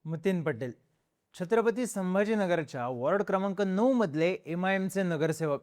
Mateen Patel Chhatrapati संभाजीनगरच्या ward क्रमांक 9 मधले MIMचे नगरसेवक.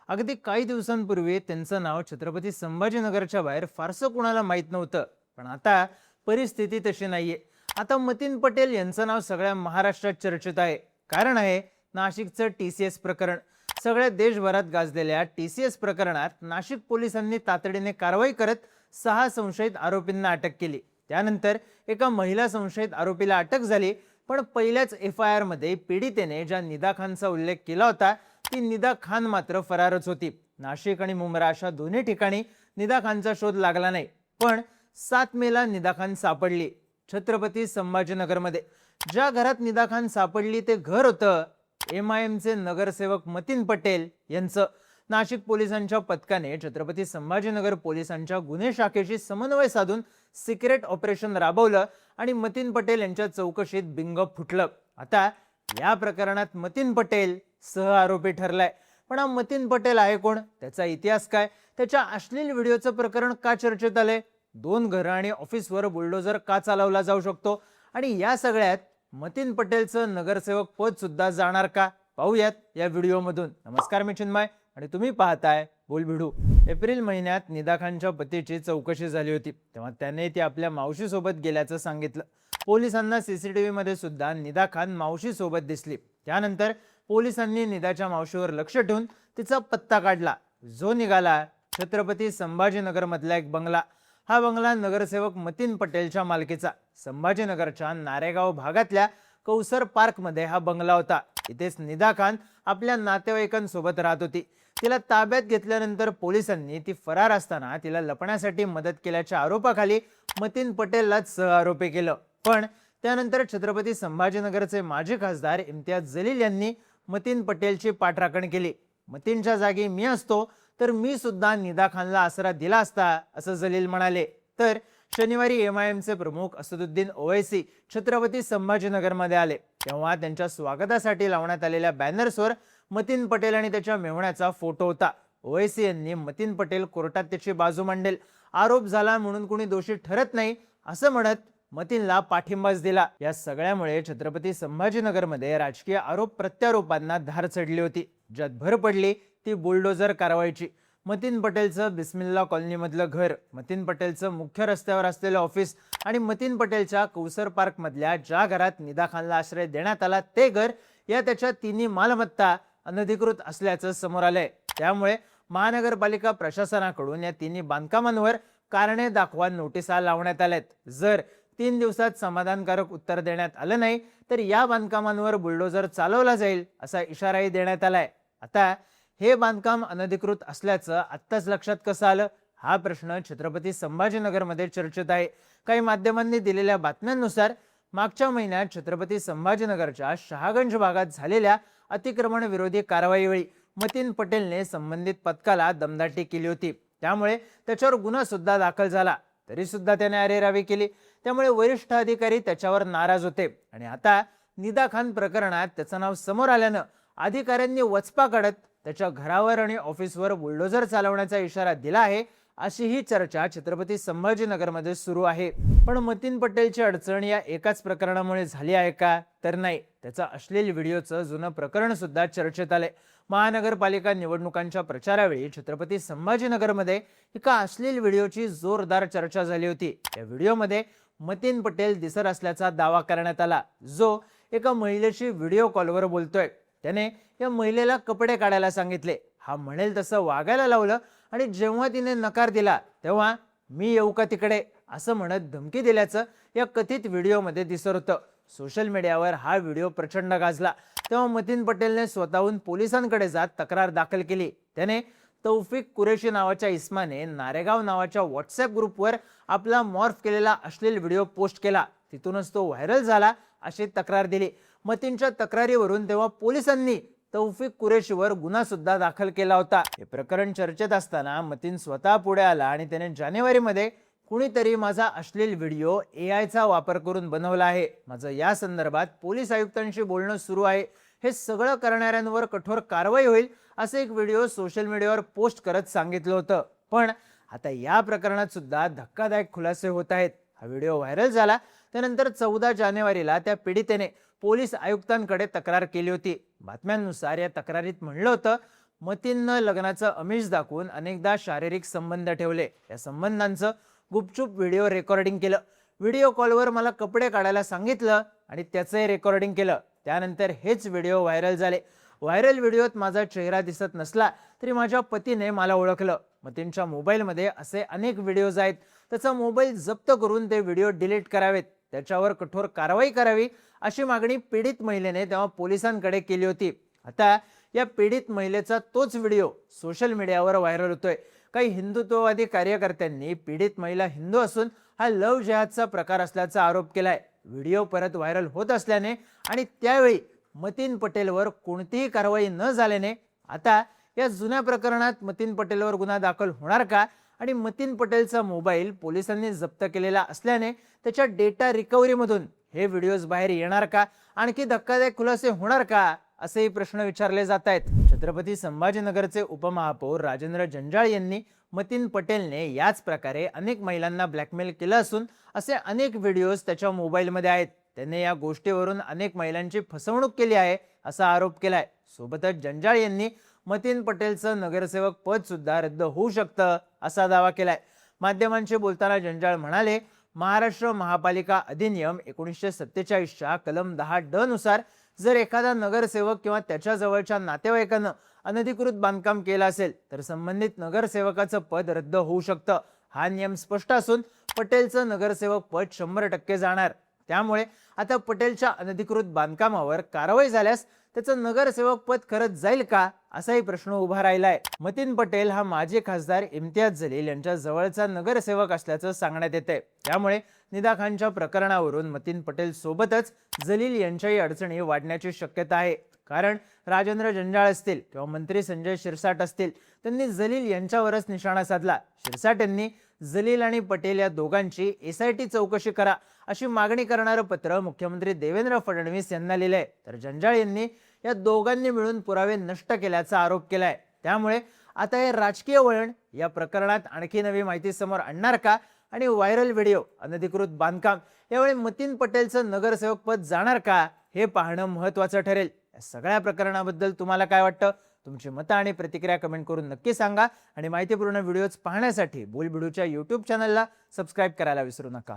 अगदी काही दिवसांपूर्वी त्यांचं नाव छत्रपती संभाजीनगरच्या बाहेर फारसं कुणाला माहीत नव्हतं, पण आता परिस्थिती तशी नाहीये. आता मतीन पटेल यांचं नाव सगळ्या महाराष्ट्रात चर्चेत आहे. कारण आहे नाशिकचं TCS प्रकरण. सगळ्या देशभरात गाजलेल्या TCS प्रकरणात नाशिक पोलिसांनी तातडीने कारवाई करत 6 संशयित आरोपींना अटक केली. त्यानंतर एका महिला संशयित आरोपीला अटक झाली, पण पहिल्याच FIR मध्ये पीडितेने ज्या निदा खानचा उल्लेख केला होता ती निदा खान मात्र फरारच होती. नाशिक आणि मुंब्रा अशा दोन्ही ठिकाणी निदा खानचा शोध लागला नाही, पण 7 मेला निदा खान सापडली छत्रपती संभाजीनगरमध्ये. ज्या घरात निदा खान सापडली ते घर होतं MIMचे नगरसेवक मतीन पटेल यांचं. नाशिक पोलिसांच्या पथकाने छत्रपती संभाजीनगर पोलिसांच्या गुन्हे शाखेशी समन्वय साधून सिक्रेट ऑपरेशन राबवलं आणि मतीन पटेल यांच्या चौकशीत बिंग फुटलं. आता या प्रकरणात मतीन पटेल सह आरोपी ठरलाय. पण हा मतीन पटेल आहे कोण, त्याचा इतिहास काय, त्याच्या अश्लील व्हिडिओचं प्रकरण का चर्चेत आलंय, 2 घरं आणि ऑफिसवर बुलडोजर का चालवला जाऊ शकतो, आणि या सगळ्यात मतीन पटेलचं नगरसेवक पद सुद्धा जाणार का, पाहूयात या व्हिडिओमधून. नमस्कार, मी चिन्मय आणि तुम्ही पाहताय बोलभिडू. एप्रिल महिन्यात निदा खानच्या पतीची चौकशी झाली होती, तेव्हा त्याने ती आपल्या मावशी सोबत गेल्याचं सांगितलं. पोलिसांना CCTV मध्ये सुद्धा निदा खान मावशी सोबत दिसली. त्यानंतर पोलिसांनी निदाच्या मावशीवर लक्ष ठेवून तिचा पत्ता काढला, जो निघाला छत्रपती संभाजीनगर मधला एक बंगला. हा बंगला नगरसेवक मतीन पटेलच्या मालकीचा. संभाजीनगरच्या नारेगाव भागातल्या कौसर पार्क मध्ये हा बंगला होता. इथेच निदा खान आपल्या नातेवाईकांसोबत राहत होती. तिला ताब्यात घेतल्यानंतर पोलिसांनी ती फरार असताना तिला लपण्यासाठी मदत केल्याच्या आरोपाखाली मतीन पटेललाच सह आरोपी केलं. पण त्यानंतर छत्रपती संभाजीनगरचे माजी खासदार इम्तियाज जलील यांनी मतीन पटेलची पाठराखण केली. मतीनच्या जागी मी असतो तर मी सुद्धा निदा खानला आसरा दिला असता, असं जलील म्हणाले. तर शनिवारी MIMचे प्रमुख असदुद्दीन ओवैसी छत्रपती संभाजीनगरमध्ये आले. तेव्हा त्यांच्या स्वागतासाठी लावण्यात आलेल्या बॅनर्सवर मतीन पटेल आणि त्याच्या मेहुण्याचा फोटो होता. ओवैसी यांनी मतीन पटेल कोर्टात त्याची बाजू मांडेल, आरोप झाला म्हणून कुणी दोषी ठरत नाही असं म्हणत मतीनला पाठिंबाच दिला. या सगळ्यामुळे छत्रपती संभाजीनगरमध्ये राजकीय आरोप प्रत्यारोपांना धार चढली होती. ज्यात भर पडली ती बुलडोजर कारवाईची. मतीन पटेलचं बिस्मिल्ला कॉलनीमधलं घर, मतीन पटेलचं मुख्य रस्त्यावर असलेलं ऑफिस आणि मतीन पटेलच्या कौसर पार्क मधल्या ज्या घरात निदा खानला आश्रय देण्यात आला ते घर, या त्याच्या तिन्ही मालमत्ता अनधिकृत असल्याचं समोर आलंय. त्यामुळे महानगरपालिका प्रशासनाकडून या तिन्ही बांधकामांवर कारणे दाखवा नोटिसा लावण्यात आल्यात. जर 3 दिवसात समाधानकारक उत्तर देण्यात आलं नाही तर या बांधकामांवर बुलडोजर चालवला जाईल असा इशाराही देण्यात आलाय. आता हे बांधकाम अनधिकृत असल्याचं आत्ताच लक्षात कसं आलं, हा प्रश्न छत्रपती संभाजीनगरमध्ये चर्चेत आहे. काही माध्यमांनी दिलेल्या बातम्यांनुसार मागच्या महिन्यात छत्रपती संभाजीनगरच्या शहागंज भागात झालेल्या अतिक्रमण विरोधी कारवाईवेळी मतीन पटेलने संबंधित पथकाला दमदाटी केली होती. त्यामुळे त्याच्यावर गुन्हा सुद्धा दाखल झाला, तरी सुद्धा त्याने अरेरावी केली. त्यामुळे वरिष्ठ अधिकारी त्याच्यावर नाराज होते आणि आता निदा खान प्रकरणात त्याचं नाव समोर आल्यानं अधिकाऱ्यांनी वचपा काढत त्याच्या घरावर आणि ऑफिसवर बुलडोजर चालवण्याचा इशारा दिला आहे, अशी ही चर्चा छत्रपती संभाजीनगरमध्ये सुरू आहे. पण मतीन पटेलची अडचण या एकाच प्रकरणामुळे झाली आहे का, तर नाही. त्याचा अश्लील व्हिडिओचं जुनं प्रकरण सुद्धा चर्चेत आले. महानगरपालिका निवडणुकांच्या प्रचारावेळी छत्रपती संभाजीनगरमध्ये एका अश्लील व्हिडिओची जोरदार चर्चा झाली होती. या व्हिडिओमध्ये मतीन पटेल दिसत असल्याचा दावा करण्यात आला, जो एका महिलेशी व्हिडिओ कॉलवर बोलतोय. त्याने या महिलेला कपडे काढायला सांगितले, हा म्हणेल तसं वागायला लावलं आणि जेव्हा तिने नकार दिला तेव्हा मी येऊ का तिकडे असं म्हणत धमकी दिल्याचं या कथित व्हिडिओमध्ये दिसत होतं. सोशल मीडियावर हा व्हिडिओ प्रचंड गाजला. तेव्हा मतीन पटेलने स्वतःहून पोलिसांकडे जात तक्रार दाखल केली. त्याने तौफिक कुरेशी नावाच्या इस्माने नारेगाव नावाच्या व्हॉट्सअप ग्रुपवर आपला मॉर्फ केलेला अश्लील व्हिडिओ पोस्ट केला. तिथूनच तो व्हायरल झाला अशी तक्रार दिली. मतीनच्या तक्रारीवरून तेव्हा पोलिसांनी तौफिक कुरेशीवर गुन्हा सुद्धा दाखल केला होता. हे प्रकरण चर्चेत असताना मतीन स्वतः पुढे आला आणि त्याने जानेवारीमध्ये कुणीतरी माझा अश्लील व्हिडिओ AI चा वापर करून बनवला आहे, माझं या संदर्भात पोलीस आयुक्तांशी बोलणं सुरू आहे, हे सगळं करणाऱ्यांवर कठोर कारवाई होईल असे एक व्हिडिओ सोशल मीडियावर पोस्ट करत सांगितलं होतं. पण आता या प्रकरणात सुद्धा धक्कादायक खुलासे होत आहेत. हा व्हिडिओ व्हायरल झाला त्यानंतर 14 जानेवारीला त्या पीडितेने पोलीस आयुक्तांकडे तक्रार केली होती. बातम्यांनुसार या तक्रारीत म्हणलं होतं, मतीननं लग्नाचं आमिष दाखवून अनेकदा शारीरिक संबंध ठेवले. या संबंधांचं गुपचूप व्हिडिओ रेकॉर्डिंग केलं. व्हिडिओ कॉलवर मला कपडे काढायला सांगितलं आणि त्याचंही रेकॉर्डिंग केलं. त्यानंतर हेच व्हिडिओ व्हायरल झाले. व्हायरल व्हिडिओत माझा चेहरा दिसत नसला तरी माझ्या पतीने मला ओळखलं. मतीनच्या मोबाईलमध्ये असे अनेक व्हिडिओज आहेत. त्याचा मोबाईल जप्त करून ते व्हिडिओ डिलीट करावेत, त्याच्यावर कठोर कारवाई करावी अशी मागणी पीडित महिलेने तेव्हा पोलिसांकडे केली होती. आता या पीडित महिलेचा तोच व्हिडिओ सोशल मीडियावर व्हायरल होतोय. काही हिंदुत्ववादी कार्यकर्त्यांनी पीडित महिला हिंदू असून हा लव्ह जिहादचा प्रकार असल्याचा आरोप केलाय. व्हिडिओ परत व्हायरल होत असल्याने आणि त्यावेळी मतीन पटेलवर कोणतीही कारवाई न झाल्याने आता या जुन्या प्रकरणात मतीन पटेलवर गुन्हा दाखल होणार का आणि मतीन पटेलचा मोबाईल पोलिसांनी जप्त केलेला असल्याने त्याच्या डेटा रिकव्हरीमधून हे व्हिडिओज बाहेर येणार का, आणखी धक्कादायक खुलासे होणार का, असेही प्रश्न विचारले जात आहेत. छत्रपती संभाजीनगरचे उपमहापौर राजेंद्र जंजाळ यांनी मतीन पटेलने याच प्रकारे अनेक महिलांना ब्लॅकमेल केलं असून असे अनेक व्हिडिओज त्याच्या मोबाईलमध्ये आहेत. त्याने या गोष्टीवरून अनेक महिलांची फसवणूक केली आहे असा आरोप केलाय. सोबतच जंजाळ यांनी मतीन पटेलचं नगरसेवक पद सुद्धा रद्द होऊ शकतं असा दावा केलाय. माध्यमांशी बोलताना जंजाळ म्हणाले, महाराष्ट्र महापालिका अधिनियम 1947च्या कलम 10(ड) नुसार जर एखादा नगरसेवक किंवा त्याच्या जवळच्या नातेवाईकानं अनधिकृत बांधकाम केलं असेल तर संबंधित नगरसेवकाचं पद रद्द होऊ शकतं. हा नियम स्पष्ट असून पटेलचं नगरसेवक पद 100% जाणार. त्यामुळे आता पटेलच्या अनधिकृत बांधकामावर कारवाई झाल्यास त्याचं नगरसेवक पद खरंच जाईल का, असाही प्रश्न उभा राहिलाय. मतीन पटेल हा माजी खासदार इम्तियाज जलील यांच्या जवळचा नगरसेवक असल्याचं सांगण्यात येतंय. त्यामुळे निदा खानच्या प्रकरणावरून मतीन पटेल सोबतच जलील यांच्याही अडचणी वाढण्याची शक्यता आहे. कारण राजेंद्र जंजाळ असतील किंवा मंत्री संजय शिरसाट असतील, त्यांनी जलील यांच्यावरच निशाणा साधला. शिरसाट यांनी जलील आणि पटेल या दोघांची SIT चौकशी करा अशी मागणी करणारं पत्र मुख्यमंत्री देवेंद्र फडणवीस यांना लिहिलंय. तर जंजाळ यांनी या दोघांनी मिळून पुरावे नष्ट केल्याचा आरोप केलाय. त्यामुळे आता हे राजकीय वळण या प्रकरणात आणखी नवी माहिती समोर आणणार का आणि व्हायरल व्हिडिओ, अनधिकृत बांधकाम यावेळी मतीन पटेलचं नगरसेवक पद जाणार का, हे पाहणं महत्त्वाचं ठरेल. या सगळ्या प्रकरणाबद्दल तुम्हाला काय वाटतं? तुमची मतं आणि प्रतिक्रिया कमेंट करून नक्की सांगा आणि माहितीपूर्ण व्हिडिओज पाहण्यासाठी बोलबिडूच्या YouTube चॅनलला सबस्क्राईब करायला विसरू नका.